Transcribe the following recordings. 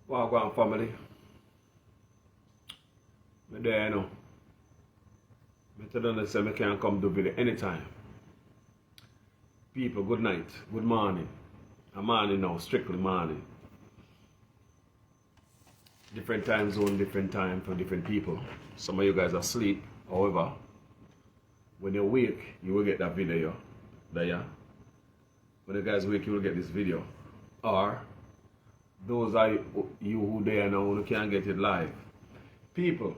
Wagwan Family. Me there, you know. Me tell them say me can come do video anytime. People, good night, good morning. A morning now, strictly morning. Different time zone, different time for different people. Some of you guys are asleep. However, when you wake, you will get that video. There. When you guys wake, you will get this video. Or those are you who there now who can't get it live. People,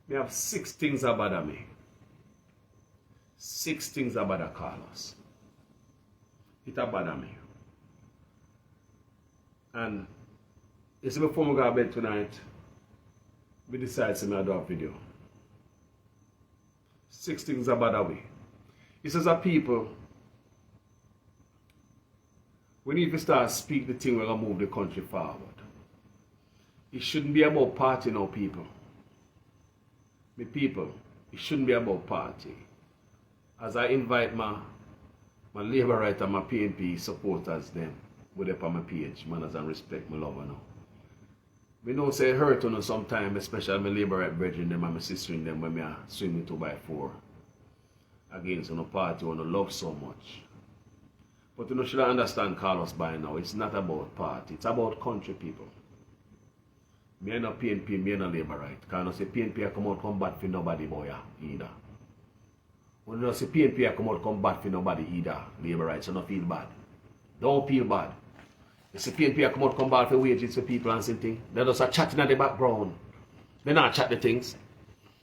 we have 6 things that bother me. 6 things that bother Carlos. It bother me. And you see, before we go to bed tonight, we decide to do a video. 6 things that bother me. He says that people, we need to start speak the thing we're going to move the country forward. It shouldn't be about party now, people. Me people, it shouldn't be about party. As I invite my labor right and my PNP supporters them with up on my page, Mannaz Respect, my lover now. We know say it hurt on sometimes, especially my labor right brethren them and my sister in them when me are swinging 2x4 against on a party on a love so much. But you know, should I understand Carlos by now, it's not about party, it's about country, people. Me and no PNP, me and no labor right. Because I say PNP come out come bad for nobody boy either. When you say PNP come out come bad for nobody either, labor right, so don't feel bad. Don't feel bad. You see PNP come out come bad for wages for people and something. They're just a chatting in the background. They not chat the things.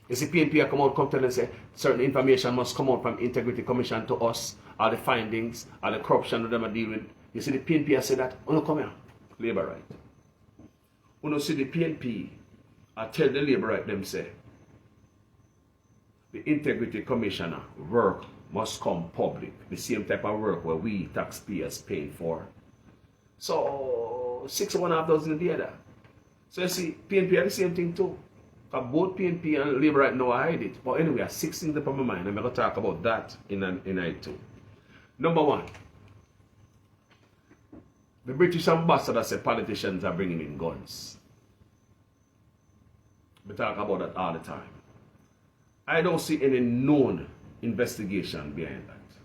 You see PNP come out come tell and say certain information must come out from Integrity Commission to us, all the findings, all the corruption that them are dealing with. You see the PNP say that, oh no, come here, labor right. When you see the PNP, I tell the labor right them say, the Integrity Commissioner work must come public. The same type of work where we taxpayers paying for. So 6.5 dozen the other. So you see, PNP are the same thing too. Because both PNP and labor right now hide it. But anyway, 6 things up on my mind. I'm going to talk about that in it too. Number 1. The British ambassador said politicians are bringing in guns. We talk about that all the time. I don't see any known investigation behind that.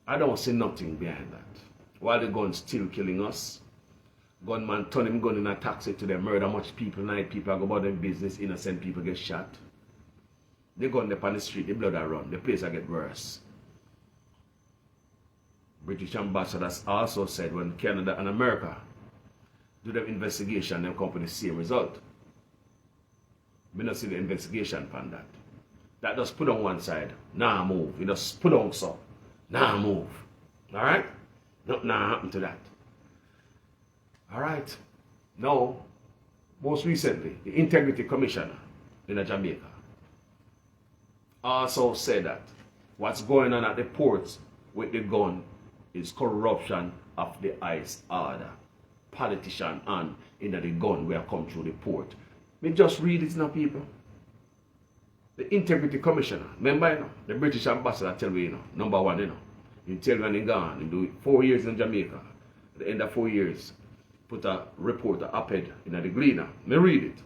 I don't see nothing behind that. While the guns still killing us, gunman turn him gun in a taxi to them, murder much people, 9 people go about their business, innocent people get shot. They gun up on the street, the blood are run, the place I get worse. British ambassadors also said when Canada and America do their investigation, them come with the same result. We don't see the investigation on that. That just put on one side, nah move. You just put on so, nah move. Alright? Nothing happened to that. Alright. Now, most recently, the Integrity Commissioner in Jamaica also said that what's going on at the ports with the gun is corruption of the highest order. Politician and in the gun will come through the port. Me just read it now, people. The Integrity Commissioner, remember, you know, the British ambassador tell me, you know, number 1, you know, he tell when he gone, he do 4 years in Jamaica. At the end of 4 years, put a report, a op-ed in the Gleaner. Me read it.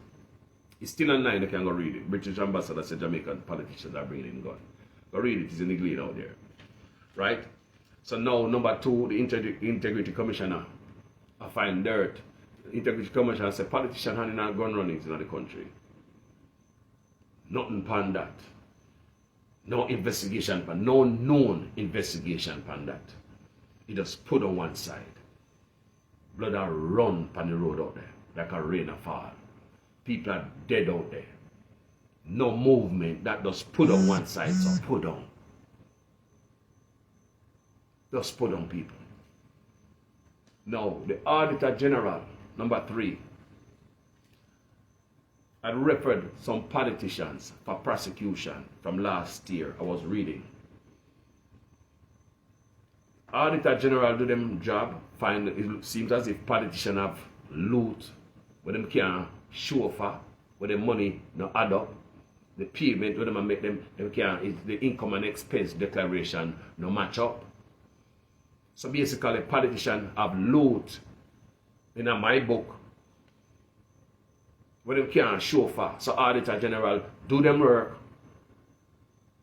It's still online, you can go read it. British ambassador said Jamaican politicians are bringing in gun. Go read it, it's in the Gleaner out there. Right? So now, number 2, the Integrity Commissioner, I find dirt. The Integrity Commissioner said politicians handing out gun runnings in the country. Nothing upon that. No investigation upon, no known investigation upon that. He just put on one side. Blood are run upon the road out there, like a rain or fall. People are dead out there. No movement, that just put on one side, so put on. Just put on people. Now, the Auditor General, number 3, had referred some politicians for prosecution from last year. I was reading. Auditor General do them job, find it seems as if politicians have loot where them can't show for, where the money no add up, the payment where them make them can't, the income and expense declaration no match up. So basically politicians have loot in my book, where them can't show for. So Auditor General do them work.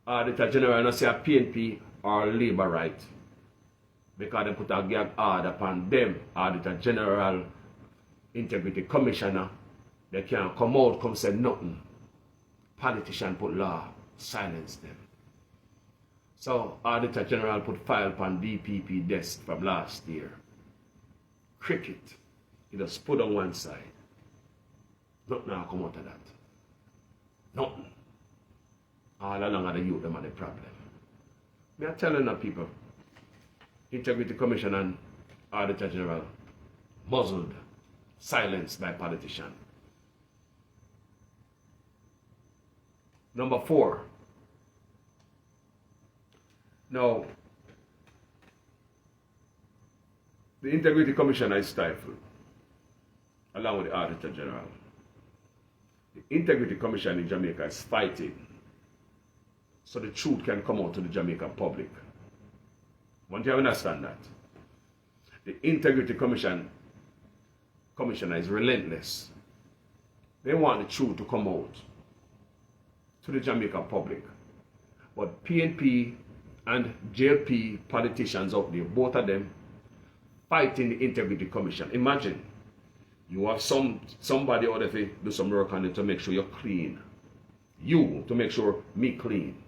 Auditor General not say a PNP or labor right. Because they put a gag order upon them, Auditor General, Integrity Commissioner, they can't come out, come say nothing. Politician put law, silence them. So Auditor General put file upon DPP desk from last year. Cricket, he just put on one side. Nothing now come out of that. Nothing. All along the youth, them are the problem. Me are telling the people, Integrity Commission and Auditor General, muzzled, silenced by politicians. Number 4. Now, the Integrity Commission is stifled, along with the Auditor General. The Integrity Commission in Jamaica is fighting so the truth can come out to the Jamaican public. Want you to understand that? The Integrity Commissioner is relentless. They want the truth to come out to the Jamaican public. But PNP and JLP politicians out there, both of them, fighting the Integrity Commission. Imagine, you have somebody out there do some work on it to make sure you're clean. You, to make sure me clean.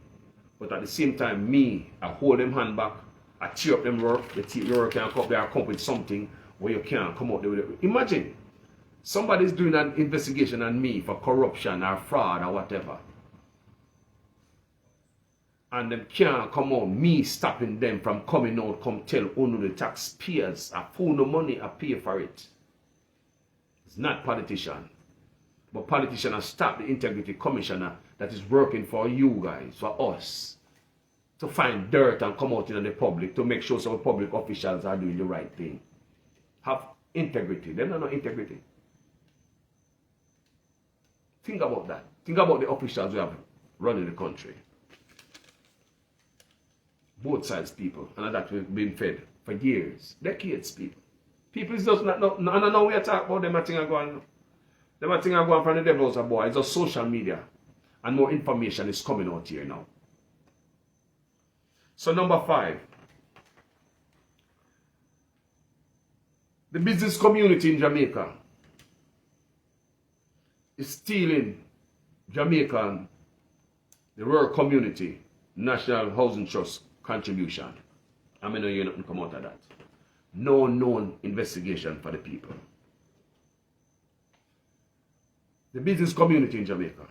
But at the same time, me, I hold them hand back, I tear up them work, your work can't come up, they are come with something where you can't come out there with it. Imagine, somebody's doing an investigation on me for corruption or fraud or whatever. And them can't come out, me stopping them from coming out, come tell only the taxpayers, I pull no money, I pay for it. It's not politician. But politicians have stopped the Integrity Commissioner that is working for you guys, for us, to find dirt and come out in the public to make sure some public officials are doing the right thing. Have integrity. They don't know integrity. Think about that. Think about the officials who have running the country. Both sides people, and that we've been fed for years, decades people. People is just not, I don't know we are talking about them, I think are going. Them I think are going from the devil's a boy. It's just social media. And more information is coming out here now. So number 5. The business community in Jamaica is stealing Jamaican, the rural community, National Housing Trust contribution. I mean, you nothing come out of that. No known investigation for the people. The business community in Jamaica.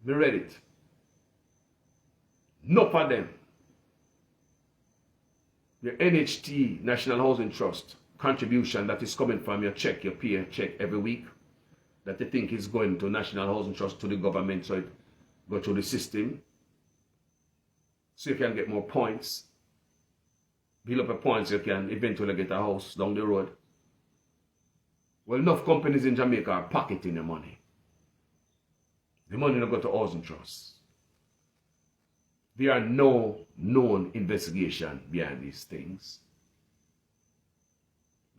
We read it. Enough of them. Your NHT, National Housing Trust, contribution that is coming from your check, your pay check every week, that you think is going to National Housing Trust, to the government, so it go through the system, so you can get more points. Build up a points, you can eventually get a house down the road. Well, enough companies in Jamaica are pocketing the money. The money don't go to housing trusts. There are no known investigation behind these things.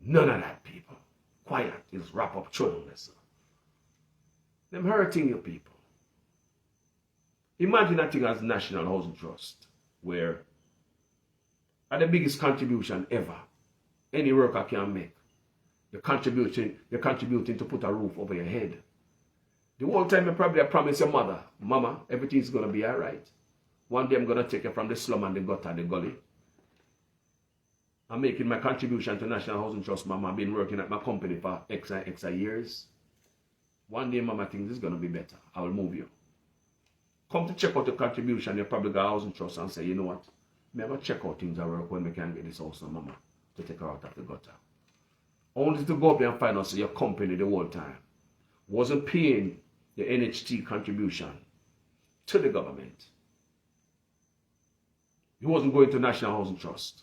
None of that, people. Quiet is wrap up children. Them hurting you people. Imagine that thing as National Housing Trust, where are the biggest contribution ever any worker can make. You're contributing to put a roof over your head. The whole time you probably promise your mother, Mama, everything's going to be all right. One day I'm going to take you from the slum and the gutter, the gully. I'm making my contribution to National Housing Trust, Mama. I've been working at my company for X years. One day, Mama thinks it's going to be better. I will move you. Come to check out the contribution, you probably got a housing trust and say, you know what? I'm going to check out things that work when we can get this house on Mama to take her out of the gutter. Only to go up there and find out so your company the whole time wasn't paying the NHT contribution to the government. It wasn't going to National Housing Trust.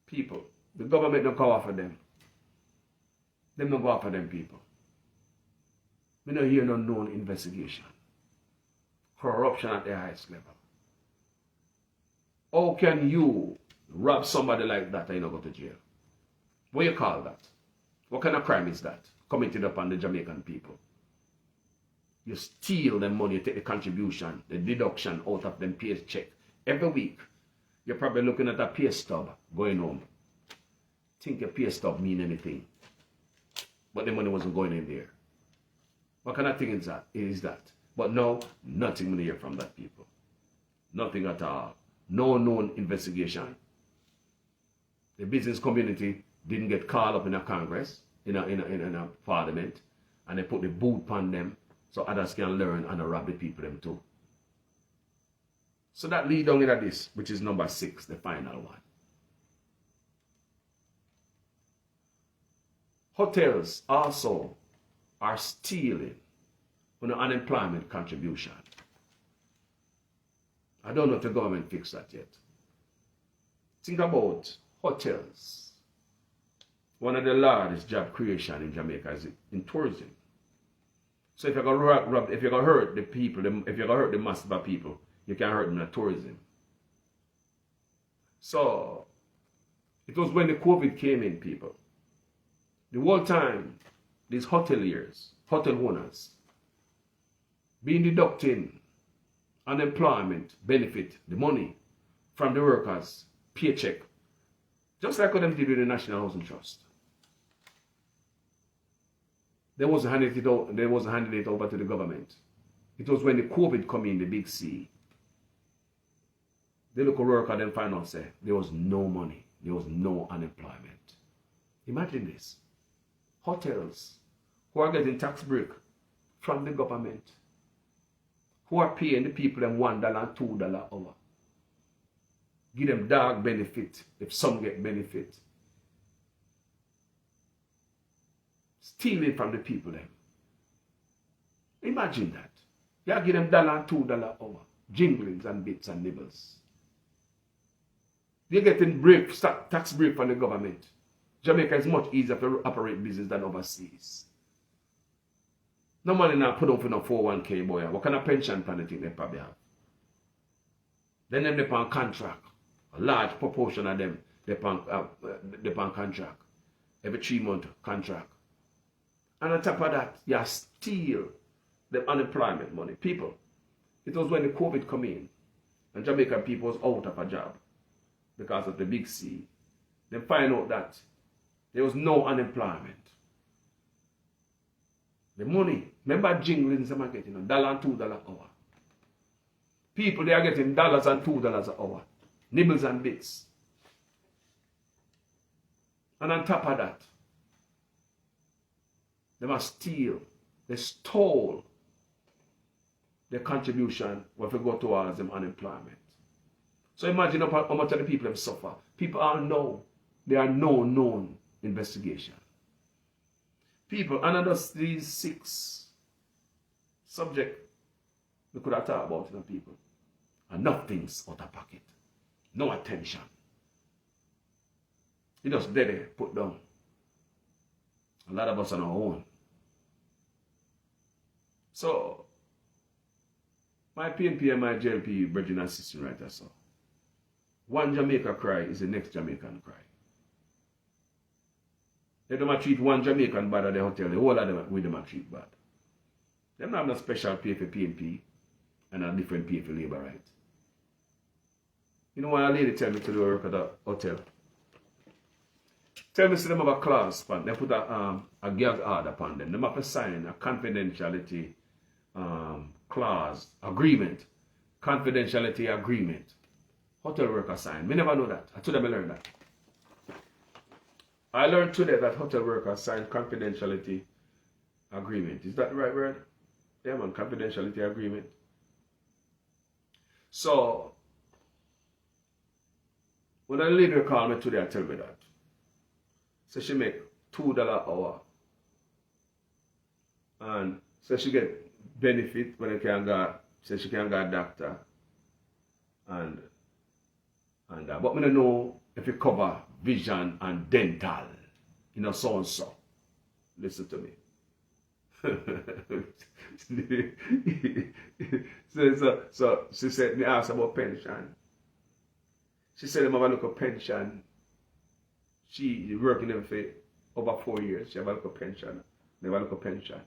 People, the government don't go after them. Them don't go after them people. We don't hear no known investigation. Corruption at the highest level. How can you Rob somebody like that and you don't go to jail. What you call that? What kind of crime is that? Committed upon the Jamaican people. You steal them money, you take the contribution, the deduction out of them paycheck. Every week, you're probably looking at a pay stub going home. Think your pay stub mean anything. But the money wasn't going in there. What kind of thing is that? But no, nothing we hear from that people. Nothing at all. No known investigation. The business community didn't get called up in a Congress, in a parliament, and they put the boot on them so others can learn and rob the people them too. So that lead on into this, which is number 6, the final one. Hotels also are stealing on the unemployment contribution. I don't know if the government fixed that yet. Think about hotels. One of the largest job creation in Jamaica is in tourism. So if you're gonna if you're gonna hurt the people, if you're gonna hurt the mass of people, you can hurt them in tourism. So it was when the COVID came in, people. The whole time, these hoteliers, hotel owners, being deducting unemployment benefit, the money from the workers' paycheck, just like what them did with the National Housing Trust. They wasn't handing it over to the government. It was when the COVID come in, the big C. They look at worker and find out say there was no money, there was no unemployment. Imagine this. Hotels who are getting tax break from the government, who are paying the people them $1 and $2 hour. Give them dog benefit if some get benefit. Stealing from the people them. Imagine that. You give them $1 and $2 hour. Jinglings and bits and nibbles. They're getting tax break from the government. Jamaica is much easier to operate business than overseas. No money now put up for no 401k boy. What kind of pension plan do you think they probably have? Then them on contract. A large proportion of them they on contract. Every 3-month contract. And on top of that, you steal the unemployment money. People, it was when the COVID come in and Jamaican people was out of a job because of the big C. They find out that there was no unemployment. The money, remember jinglings them are getting $1 and $2 an hour. People, they are getting $1 and $2 an hour. Nibbles and bits. And on top of that, they must steal. They stole the contribution when we go towards them unemployment. So imagine how much of the people have suffer. People are there are no known investigation. People, another these 6 subjects we could have talked about to the people. Enough things out of pocket. No attention. You just dead there, put down. A lot of us on our own. So, my PNP and my JLP brethren and sisters right there, so. One Jamaica cry is the next Jamaican cry. They don't treat one Jamaican bad at the hotel, the whole of them with them treat bad. They don't have no special pay for PNP and a different pay for labor right. You know what a lady tell me to do work at the hotel? Tell me to them have a clause upon they put a gag order upon them. They have to sign a confidentiality clause, agreement. Confidentiality agreement. Hotel worker sign. Me never know that. I told them I learned that. I learned today that hotel workers sign confidentiality agreement. Is that the right word? Yeah, man, confidentiality agreement. So, when a lady called me today and tell me that, so she make $2 an hour. And so she get benefit when she can go, so she can go a doctor. And but me don't know if you cover vision and dental, you know, so and so. Listen to me. So she said, me ask about pension. She said them have a look of pension. She working there for over 4 years. She have a look of pension. They have a look of pension.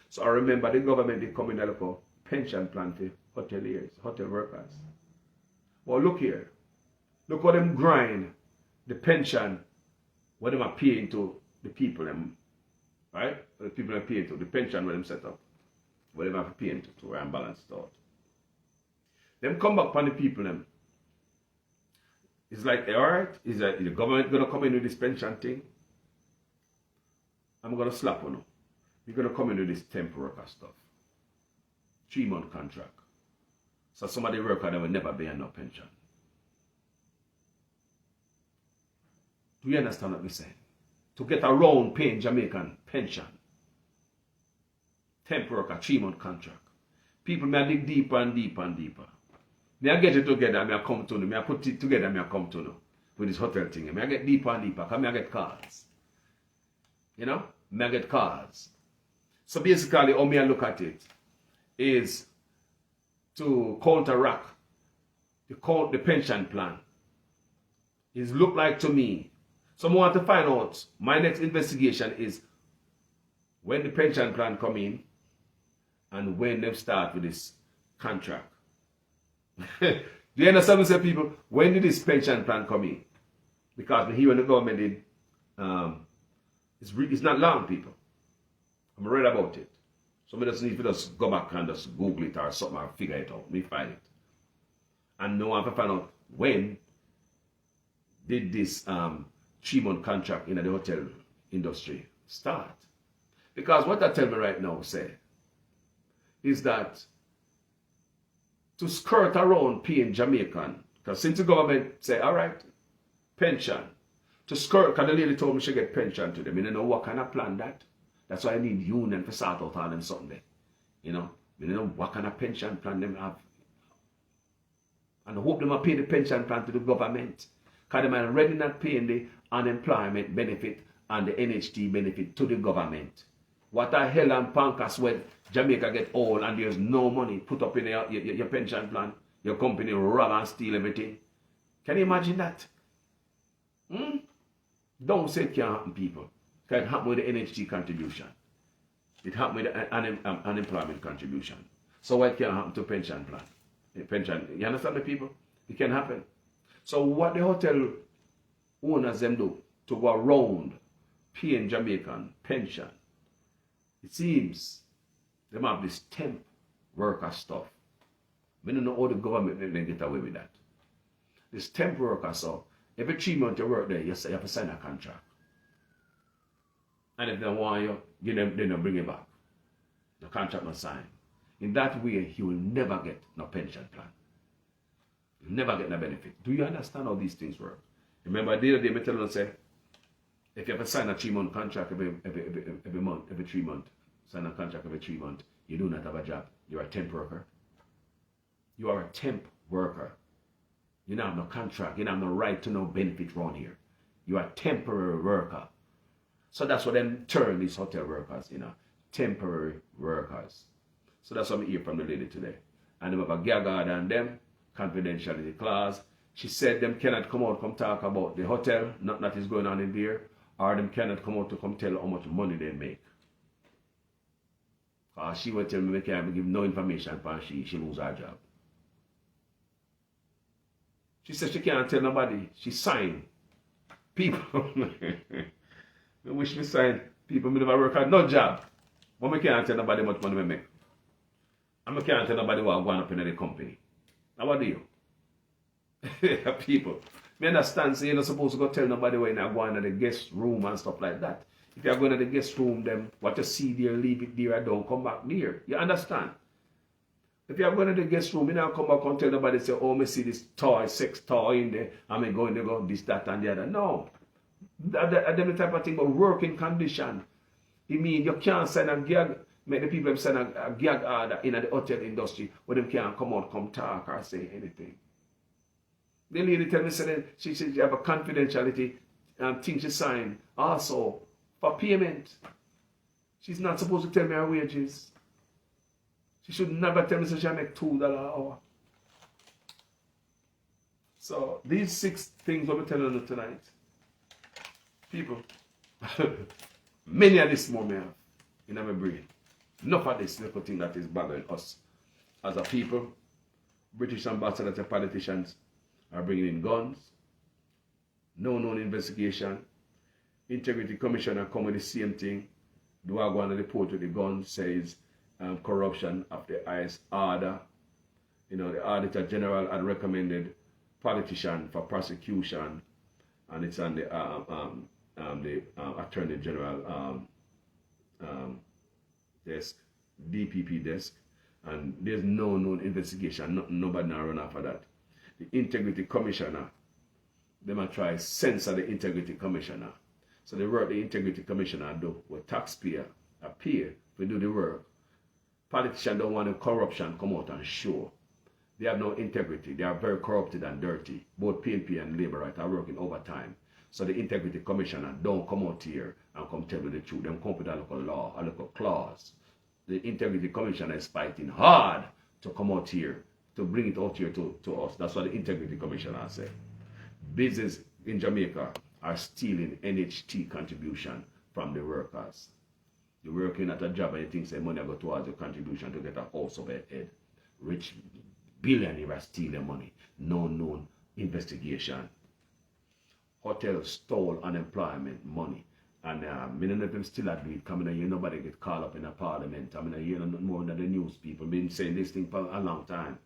So I remember the government did come in a look of pension plan for hoteliers, hotel workers. Well, look here. Look what them grind the pension, what them are paying to the people them, right? The people are paying to the pension where them set up, what them are paying to where I'm balanced out. Them come back from the people them. It's like, all right, is the government gonna come in with this pension thing? I'm gonna slap on them. We're gonna come in with this temp worker stuff. 3-month contract. So some of the worker that will never be enough pension. Do you understand what I'm saying? To get around paying Jamaican pension. Temp worker, 3-month contract. People may dig deeper and deeper and deeper. May I get it together, may I come to know. May I put it together, may I come to know. With this hotel thing. May I get deeper and deeper, because may I get cards. You know? May I get cards. So basically, how may I look at it is to counteract the pension plan. It look like to me. So I want to find out, my next investigation is when the pension plan come in and when they start with this contract. Do you understand what I say, people? When did this pension plan come in? Because here when the government did, it's not long, people. I'm read about it. So I just need to just go back and just Google it or something or figure it out. Me find it. And now I have to find out when did this 3-month contract in the hotel industry start. Because what I tell me right now, say, is that to skirt around paying Jamaican, because since the government say, all right, pension, to skirt, because the lady told me she get pension to them, I don't know what kind of plan that. That's why I need union to sort out all them something there. You know, I don't know what kind of pension plan them have. And I hope them will pay the pension plan to the government. Because they are already not paying the unemployment benefit and the NHT benefit to the government. What the hell and pancas when Jamaica get old and there's no money put up in your pension plan, your company rob and steal everything. Can you imagine that? Don't say it can't happen, people. It happened with the NHT contribution. It happened with the unemployment contribution. So what can happen to pension plan? Pension, you understand the people? It can happen. So what the hotel owners them do to go around paying Jamaican pension, it seems they have this temp worker stuff. We don't know how the government they get away with that. This temp worker stuff, every 3 months you work there, you have to sign a contract. And if they want you, they don't bring it back. The contract not signed. In that way, he will never get no pension plan. He'll never get no benefit. Do you understand how these things work? Remember, the other day, I tell you, say, if you have to sign a 3-month contract every month, every 3 months, sign a contract every 3 months, you do not have a job. You're a temp worker. You are a temp worker. You don't have no contract. You don't have no right to no benefit around here. You are a temporary worker. So that's what them turn these hotel workers, temporary workers. So that's what I hear from the lady today. And they have a gag order on them, confidentiality clause. She said them cannot come out, come talk about the hotel, nothing that is going on in there, or them cannot come out to come tell how much money they make. She will tell me we can't give no information upon she lose her job. She said she can't tell nobody. She signed. People, I wish me sign people me never work at no job. But I can't tell nobody how much money I make. And I can't tell nobody what I'm going up in the company. Now what do you? People. Me understand, so you're not supposed to go tell nobody when you're going to the guest room and stuff like that. If you're going to the guest room, then what you see there, leave it there and don't come back there. You understand? If you're going to the guest room, you don't come back and tell nobody, say, oh, me see this toy, sex toy in there, and I'm going to go this, that, and the other. No. That's the type of thing about working condition. It means you can't send a gag, make the people send a gag order in the hotel industry where they can't come out, come talk or say anything. The lady tell me said she have a confidentiality thing she signed also for payment. She's not supposed to tell me her wages. She should never tell me she make $2 an hour. So these 6 things I'm telling you tonight, people, many of this more me have in my brain. Enough of this little thing that is bothering us as a people. British ambassadors and politicians are bringing in guns. No known investigation. Integrity Commissioner come with the same thing. The Wagwan report with the gun says corruption of the highest order. You know, the Auditor General had recommended politician for prosecution, and it's on the Attorney General desk, DPP desk, and there's no known investigation. Nobody now run after that. The Integrity Commissioner, they might try censor the Integrity Commissioner. So the work the Integrity Commissioner do, where taxpayer appear to do the work. Politicians don't want the corruption come out and show. They have no integrity. They are very corrupted and dirty. Both PNP and Labour Right are working overtime. So the Integrity Commissioner don't come out here and come tell you the truth. They come with a local law, a local clause. The Integrity Commissioner is fighting hard to come out here, to bring it out here to us. That's what the Integrity Commissioner said. Business in Jamaica are stealing NHT contribution from the workers. You're working at a job and you think say money go towards your contribution to get a house over your head. Rich billionaires are stealing money. No known investigation. Hotels stole unemployment money. And many of them still at it. Coming here, nobody get called up in a parliament. I mean, I hear more than the news people been saying this thing for a long time.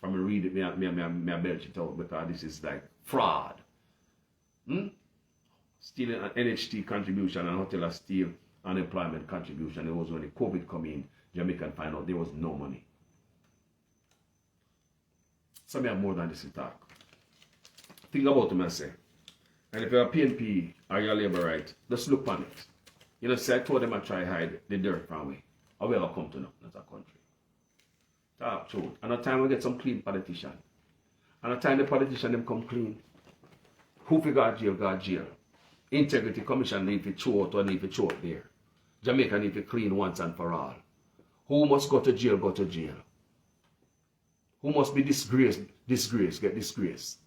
From read it, me belch it out because this is like fraud. Stealing an NHT contribution and hotel steal unemployment contribution. It was when the COVID come in, Jamaican find out there was no money. So me have more than this to talk. Think about it, I say. And if you're a PNP or you're a Labour Right, just look on it. You know, say I told them I try hide the dirt from me. I will come to nothing as a country. Talk truth. And at time we get some clean politician. And at time the politician them come clean. Who fi got jail? Integrity Commission need to throw out or need to throw out there. Jamaica need to clean once and for all. Who must go to jail, go to jail. Who must be disgraced, get disgraced.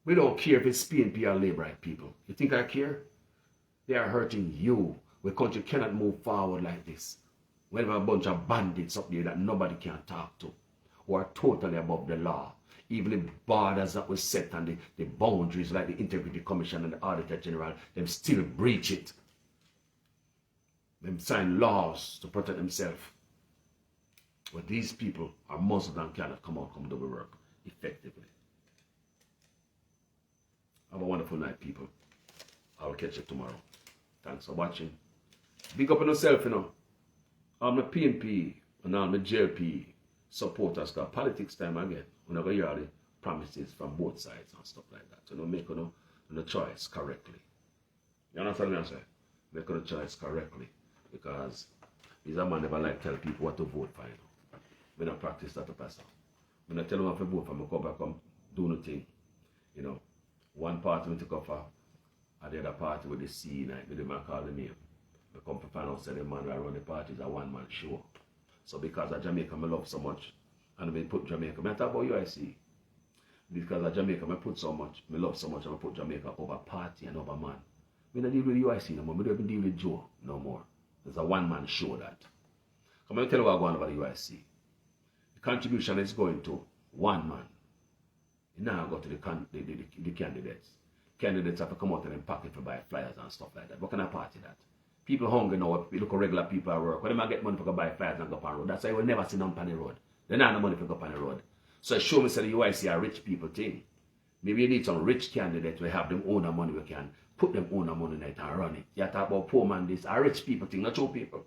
We don't care if it's PNP or Labour Right people. You think I care? They are hurting you. The country cannot move forward like this. We have a bunch of bandits up there that nobody can talk to, who are totally above the law. Even the borders that were set and the boundaries like the Integrity Commission and the Auditor General, them still breach it. Them sign laws to protect themselves. But these people are Muslim and cannot come do the work effectively. Have a wonderful night, people. I will catch you tomorrow. Thanks for watching. Big up on yourself, you know. I'm the PNP and I'm the JLP supporters, because politics time again. We're not going to hear the promises from both sides and stuff like that. So don't make the choice correctly. You understand what I'm saying? Make the choice correctly. Because he's a man never like tell people what to vote for, you know. We don't practice that up as well. When I tell them what to vote for, I come back and do nothing. You know. One party we took off and the other party with the C night, with the man call the name. We come to find out that the man who run the party is a one-man show. So because of Jamaica, I love so much, and we put Jamaica, I talk about UIC. Because of Jamaica, I put so much, I love so much, and I put Jamaica over party and over man. We don't deal with UIC no more, we don't even deal with Joe no more. It's a one-man show that. Come on, tell you what I'm going about the UIC. The contribution is going to one man. Now go to the candidates. Candidates have to come out in their pocket to buy flyers and stuff like that. What kind of party that? People hungry now, you look at regular people at work. When they might get money for buy flyers and go up on the road. That's why you will never see them on the road. They don't have no money for go up on the road. So show me say the UIC are rich people thing. Maybe you need some rich candidates who have them own the money, we can put them own the money in it and run it. You talk about poor man this, are rich people thing, not poor people.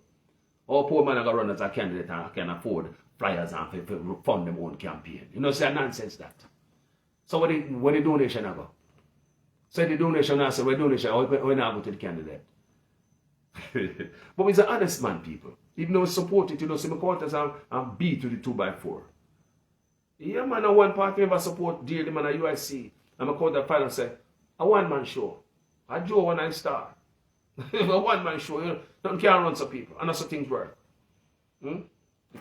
All poor man are going to run as a candidate and can afford flyers and fund them own campaign. You know, say nonsense that. So where the donation I go? So the donation I say, where donation, when I go to the candidate. But he's an honest man, people. Even though we support it, you know, some quarters and B to the 2x4. Yeah, man, a one party member support deal, the man at UIC. I'm a quarter final say, a one-man show. A Joe one and star. A one-man show, you know, nothing can run some people. And that's how things work. The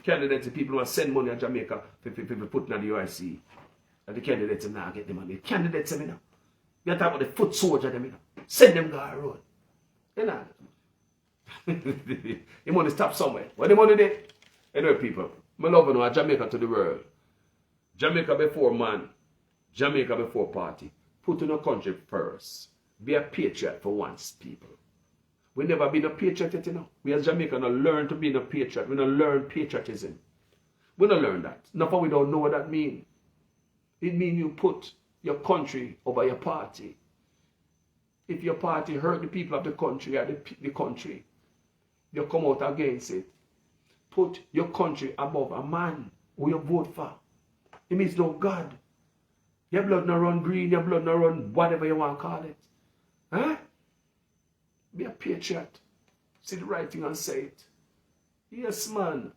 candidates, the people who send money to Jamaica for putting on the UIC. And the candidates now get the money. The candidates, you know. You talk about the foot soldier, them, you know. Send them guy road. You know. The money stop somewhere. What the money there? Anyway, people, I love you know, Jamaica to the world. Jamaica before man. Jamaica before party. Put in your country first. Be a patriot for once, people. We never been a patriot yet, you know. We as Jamaicans don't learn to be a patriot. We don't learn patriotism. We don't learn that. Not for we don't know what that means. It means you put your country over your party. If your party hurt the people of the country or the country, you come out against it. Put your country above a man who you vote for. It means no God. Your blood not run green, your blood not run whatever you want to call it. Huh? Be a patriot. See the right thing and say it. Yes, man.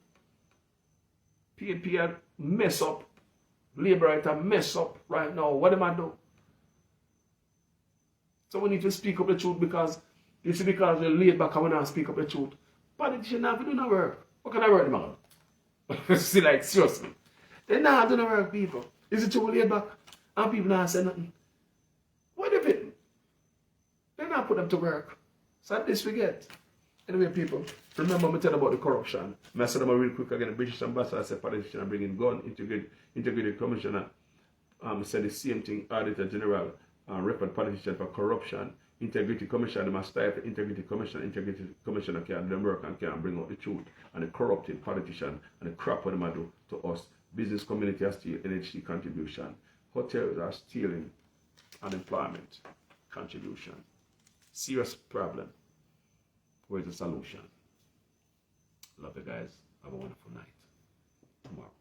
PAP mess up. Labour right mess up right now. What am I do? So we need to speak up the truth because you see because we're laid back and we not speak up the truth. Politicians have to do no work. What kind of work, man? See, like, seriously. They not do no work, people. Is it too laid back? And people not say nothing. What if it? They not put them to work. So at least we get. Anyway, people, remember me tell about the corruption. I said them real quick again. The British ambassador said politicians bringing gun, integrated commissioner. Said the same thing, Auditor General, referred politician for corruption. Integrity Commission, they must stifle Integrity Commissioner can't do work and can't bring out the truth. And the corrupted politician and the crap what they do to us. Business community are stealing NHT contribution. Hotels are stealing unemployment contribution. Serious problem. Where's the solution? Love you guys. Have a wonderful night. Tomorrow.